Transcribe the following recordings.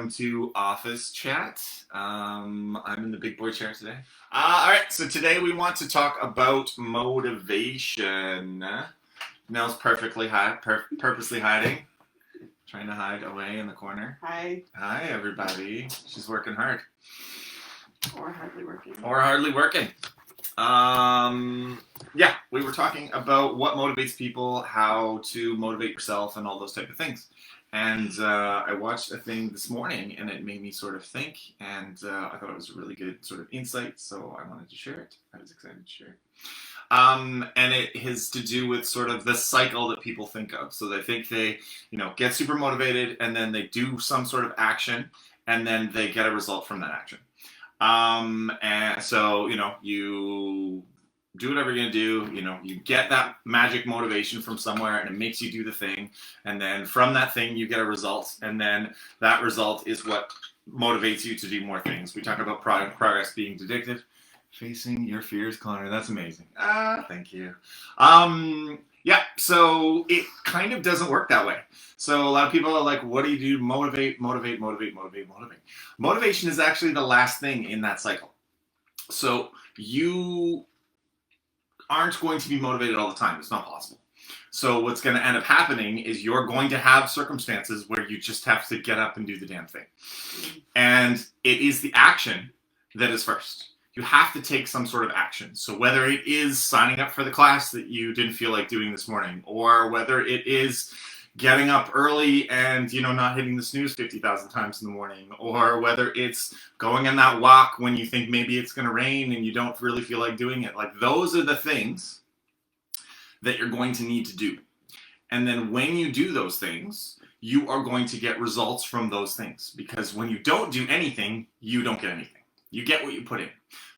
welcome to Office Chat. I'm in the big boy chair today. Alright, so today we want to talk about motivation. Nell's purposely hiding. Trying to hide away in the corner. Hi. Hi, everybody. She's working hard. Or hardly working. Or hardly working. Yeah, we were talking about what motivates people, how to motivate yourself, and all those type of things. And I watched a thing this morning, and it made me sort of think, and I thought it was a really good sort of insight, so I wanted to share it. I was excited to share it. And it has to do with sort of the cycle that people think of. So they think they, get super motivated, and then they do some sort of action, and then they get a result from that action. And so, you do whatever you're going to do, you get that magic motivation from somewhere and it makes you do the thing. And then from that thing, you get a result. And then that result is what motivates you to do more things. We talk about progress being addictive. Facing your fears, Connor. That's amazing. Thank you. Yeah, so it kind of doesn't work that way. So a lot of people are like, what do you do? Motivate. Motivation is actually the last thing in that cycle. So you aren't going to be motivated all the time. It's not possible. So what's going to end up happening is you're going to have circumstances where you just have to get up and do the damn thing. And it is the action that is first. You have to take some sort of action. So whether it is signing up for the class that you didn't feel like doing this morning, or whether it is getting up early and, not hitting the snooze 50,000 times in the morning, or whether it's going on that walk when you think maybe it's going to rain and you don't really feel like doing it. Like, those are the things that you're going to need to do. And then when you do those things, you are going to get results from those things. Because when you don't do anything, you don't get anything. You get what you put in.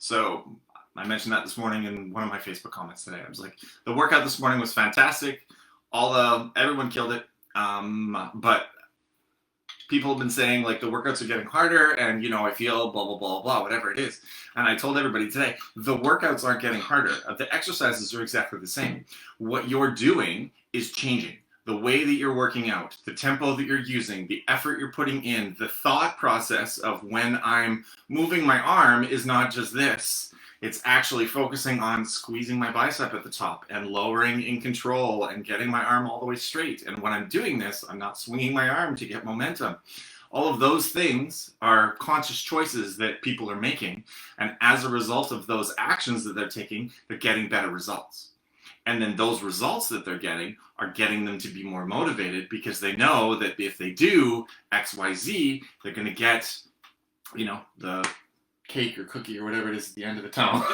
So I mentioned that this morning in one of my Facebook comments today. I was like, the workout this morning was fantastic. Everyone killed it. But people have been saying, like, the workouts are getting harder and, I feel blah, blah, blah, blah, whatever it is. And I told everybody today, the workouts aren't getting harder. The exercises are exactly the same. What you're doing is changing. The way that you're working out, the tempo that you're using, the effort you're putting in, the thought process of when I'm moving my arm is not just this. It's actually focusing on squeezing my bicep at the top and lowering in control and getting my arm all the way straight. And when I'm doing this, I'm not swinging my arm to get momentum. All of those things are conscious choices that people are making. And as a result of those actions that they're taking, they're getting better results. And then those results that they're getting are getting them to be more motivated because they know that if they do X, Y, Z, they're going to get, the cake or cookie or whatever it is at the end of the tunnel.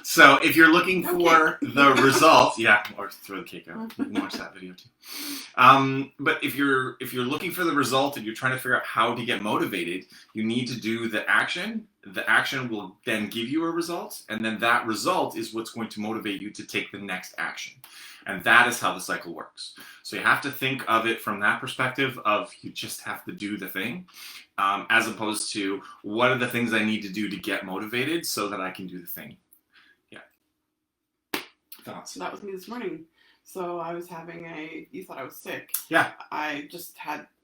So if you're looking for the results, yeah, or throw the cake out. You can watch that video too. But if you're looking for the result and you're trying to figure out how to get motivated, you need to do the action. The action will then give you a result, and then that result is what's going to motivate you to take the next action. And that is how the cycle works. So you have to think of it from that perspective of you just have to do the thing, as opposed to what are the things I need to do to get motivated so that I can do the thing. Yeah. Thoughts? That was me this morning. So I was you thought I was sick. Yeah. I just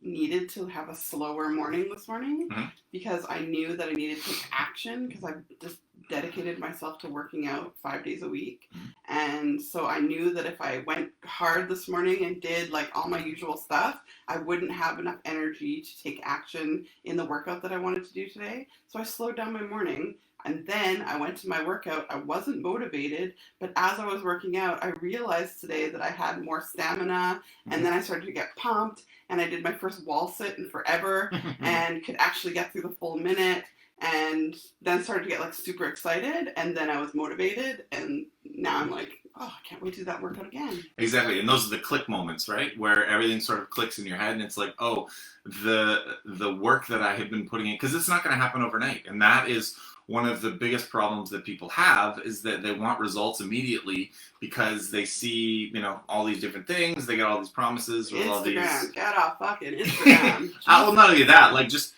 needed to have a slower morning this morning because I knew that I needed to take action because I've just dedicated myself to working out 5 days a week. And so I knew that if I went hard this morning and did like all my usual stuff, I wouldn't have enough energy to take action in the workout that I wanted to do today. So I slowed down my morning. And then I went to my workout. I wasn't motivated, but as I was working out, I realized today that I had more stamina, and then I started to get pumped, and I did my first wall sit in forever, and could actually get through the full minute, and then started to get like super excited, and then I was motivated, and now I'm like, oh, I can't wait to do that workout again. Exactly, and those are the click moments, right? Where everything sort of clicks in your head, and it's like, oh, the work that I have been putting in, because it's not going to happen overnight, and that is one of the biggest problems that people have is that they want results immediately because they see, all these different things. They get all these promises with all these. Get off fucking Instagram. Well, not only that, like just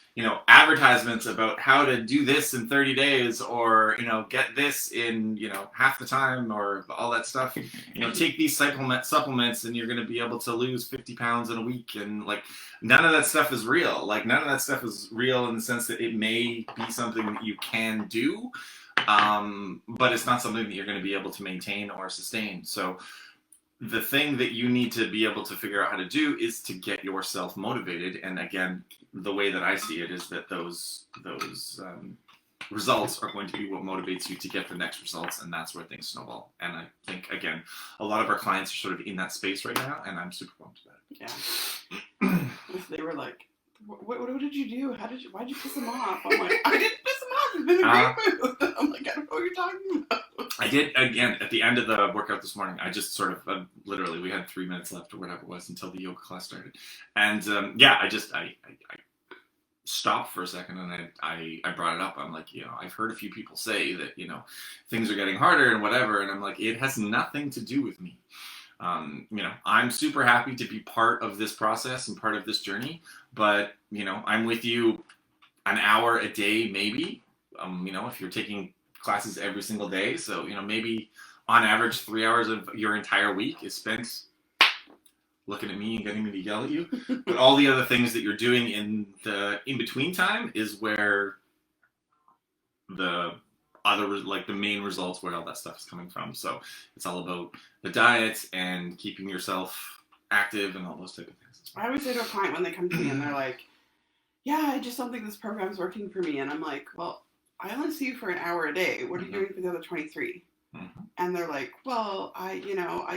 advertisements about how to do this in 30 days or, get this in, half the time or all that stuff. Take these supplements and you're going to be able to lose 50 pounds in a week. And like, none of that stuff is real. Like, none of that stuff is real in the sense that it may be something that you can do, but it's not something that you're going to be able to maintain or sustain. So the thing that you need to be able to figure out how to do is to get yourself motivated. And again, the way that I see it is that those results are going to be what motivates you to get the next results, and that's where things snowball. And I think, again, a lot of our clients are sort of in that space right now, and I'm super pumped about it. Yeah. They were like, what did you do? Why'd you piss him off? I'm like, I didn't piss him off. He's been in a great mood. I'm like, I don't know what you're talking about. I did, again, at the end of the workout this morning, I just sort of, literally, we had 3 minutes left or whatever it was until the yoga class started. And, I stopped for a second and I brought it up. I'm like, I've heard a few people say that, things are getting harder and whatever. And I'm like, it has nothing to do with me. I'm super happy to be part of this process and part of this journey, but, I'm with you an hour a day, maybe, if you're taking classes every single day. So, maybe on average 3 hours of your entire week is spent looking at me and getting me to yell at you. But all the other things that you're doing in the in-between time is where the main results, where all that stuff is coming from. So it's all about the diet and keeping yourself active and all those type of things. I always say to a client when they come to me and they're like, yeah, I just don't think this program's working for me. And I'm like, well, I only see you for an hour a day. What are you doing for the other 23? Mm-hmm. And they're like, well, I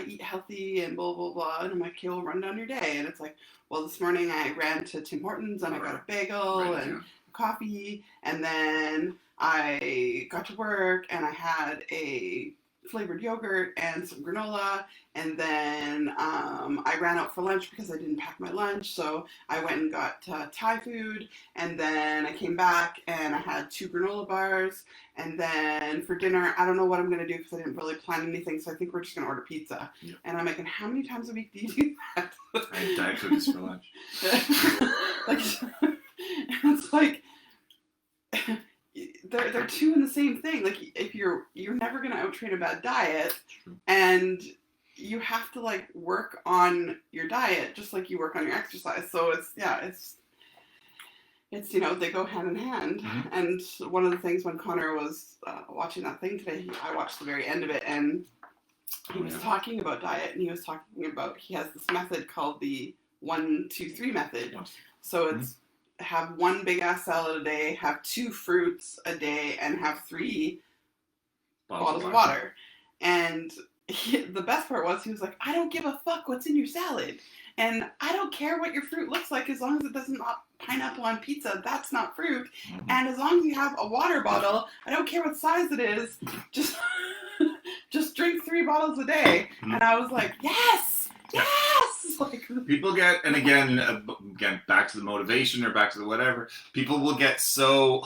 eat healthy and blah, blah, blah. And I'm like, okay, we'll run down your day. And it's like, well, this morning I ran to Tim Hortons and I got a bagel and coffee. And then I got to work and I had a flavored yogurt and some granola, and then I ran out for lunch because I didn't pack my lunch, so I went and got Thai food, and then I came back and I had 2 granola bars, and then for dinner, I don't know what I'm going to do because I didn't really plan anything, so I think we're just going to order pizza. Yep. And I'm like, and how many times a week do you do that? I had Diet cookies for lunch. It's like... They're two in the same thing. Like, if you're never going to out-train a bad diet, and you have to like work on your diet just like you work on your exercise. So it's they go hand in hand. Mm-hmm. And one of the things when Conor was watching that thing today, I watched the very end of it, and he was talking about diet, and he was talking about he has this method called the 1-2-3 method. So it's have 1 big ass salad a day, have 2 fruits a day, and have 3 bottles of water. And the best part was, he was like, I don't give a fuck what's in your salad. And I don't care what your fruit looks like as long as it doesn't have pineapple on pizza. That's not fruit. Mm-hmm. And as long as you have a water bottle, I don't care what size it is. Just drink 3 bottles a day. Mm-hmm. And I was like, yes! Yes! Like, people get, and again, back to the motivation or back to the whatever, people will get so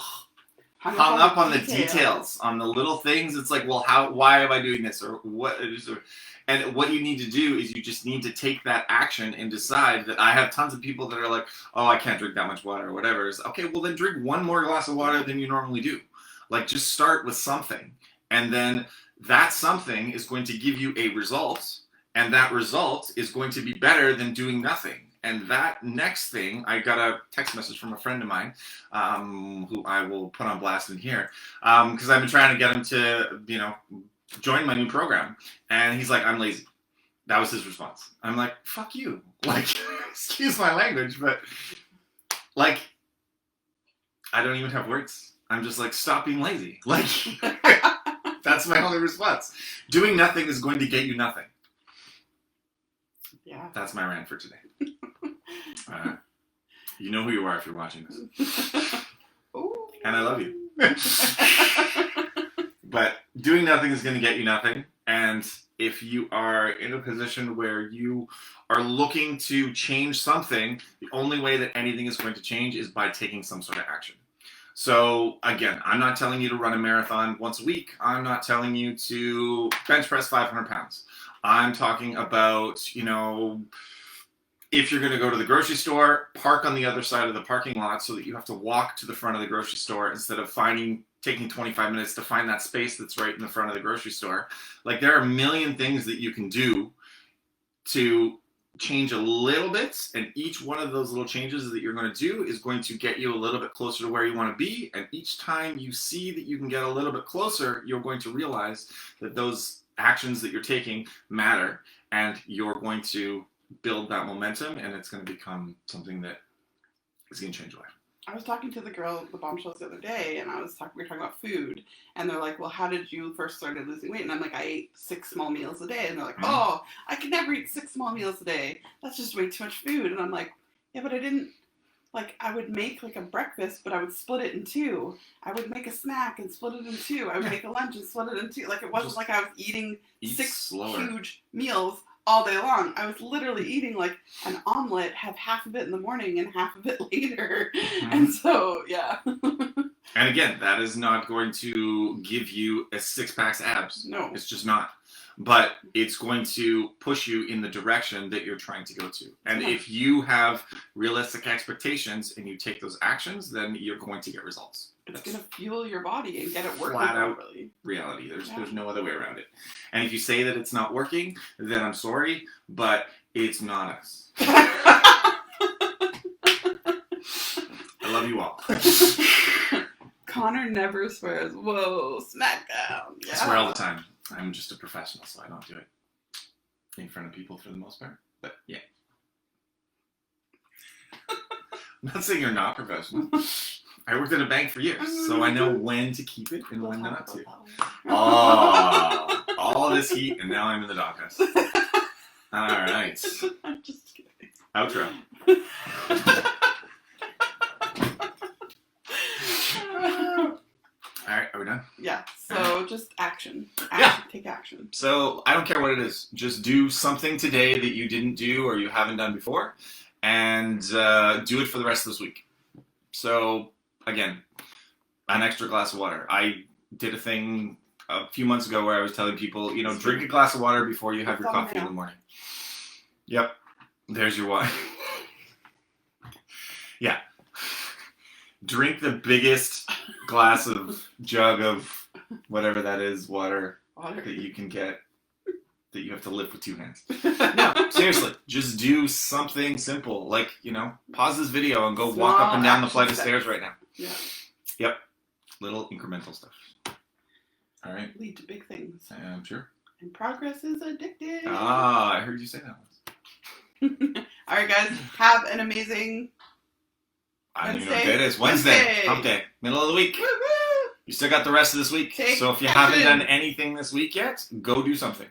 hung up on the details, on the little things. It's like, well, why am I doing this? Or what is it? And what you need to do is you just need to take that action and decide that I have tons of people that are like, oh, I can't drink that much water or whatever. It's okay, well then drink 1 more glass of water than you normally do. Like, just start with something. And then that something is going to give you a result. And that result is going to be better than doing nothing. And that next thing, I got a text message from a friend of mine, who I will put on blast in here, because I've been trying to get him to, join my new program. And he's like, I'm lazy. That was his response. I'm like, fuck you. Like, excuse my language, but like, I don't even have words. I'm just like, stop being lazy. Like, that's my only response. Doing nothing is going to get you nothing. Yeah. That's my rant for today. You know who you are if you're watching this. Ooh. And I love you. But doing nothing is going to get you nothing. And if you are in a position where you are looking to change something, the only way that anything is going to change is by taking some sort of action. So again, I'm not telling you to run a marathon once a week. I'm not telling you to bench press 500 pounds. I'm talking about, if you're going to go to the grocery store, park on the other side of the parking lot so that you have to walk to the front of the grocery store instead of taking 25 minutes to find that space that's right in the front of the grocery store. Like, there are a million things that you can do to change a little bit, and each one of those little changes that you're going to do is going to get you a little bit closer to where you want to be. And each time you see that you can get a little bit closer, you're going to realize that those actions that you're taking matter, and you're going to build that momentum, and it's going to become something that is going to change your life. I was talking to the girl at the bombshells the other day, and we were talking about food, and they're like, well, how did you first started losing weight? And I'm like, I ate 6 small meals a day. And they're like, oh, I could never eat 6 small meals a day. That's just way too much food. And I'm like, yeah, but I didn't, like, I would make like a breakfast, but I would split it in 2. I would make a snack and split it in 2. I would make a lunch and split it in 2. Like, it wasn't like I was eating 6 huge meals all day long. I was literally eating like an omelet, have half of it in the morning and half of it later. And so, yeah. And again, that is not going to give you a 6-pack abs. No. It's just not. But it's going to push you in the direction that you're trying to go to. And if you have realistic expectations and you take those actions, then you're going to get results. It's going to fuel your body and get it working flat out properly. Reality. There's no other way around it. And if you say that it's not working, then I'm sorry, but it's not us. I love you all. Conor never swears. Whoa, smackdown. Yeah. I swear all the time. I'm just a professional, so I don't do it in front of people for the most part. But yeah. I'm not saying you're not professional. I worked at a bank for years, so I know when to keep it and when not to. Oh, all this heat, and now I'm in the doghouse. All right. I'm just kidding. Outro. All right, are we done? Yeah, so just action. Take action. So I don't care what it is. Just do something today that you didn't do or you haven't done before, and do it for the rest of this week. So, again, an extra glass of water. I did a thing a few months ago where I was telling people, drink a glass of water before you have your coffee in the morning. Yep. There's your water. Yeah. Drink the biggest jug of whatever that is, water that you can get, that you have to lift with 2 hands. No, seriously, just do something simple. Like, pause this video and go walk up and down the flight of stairs right now. Yeah. Yep. Little incremental stuff. All right. Lead to big things. I'm sure. And progress is addictive. Ah, I heard you say that once. All right, guys. Have an amazing I don't even know what day it is. Wednesday. Hump day. Middle of the week. Woo-hoo! You still got the rest of this week. So if you haven't done anything this week yet, go do something.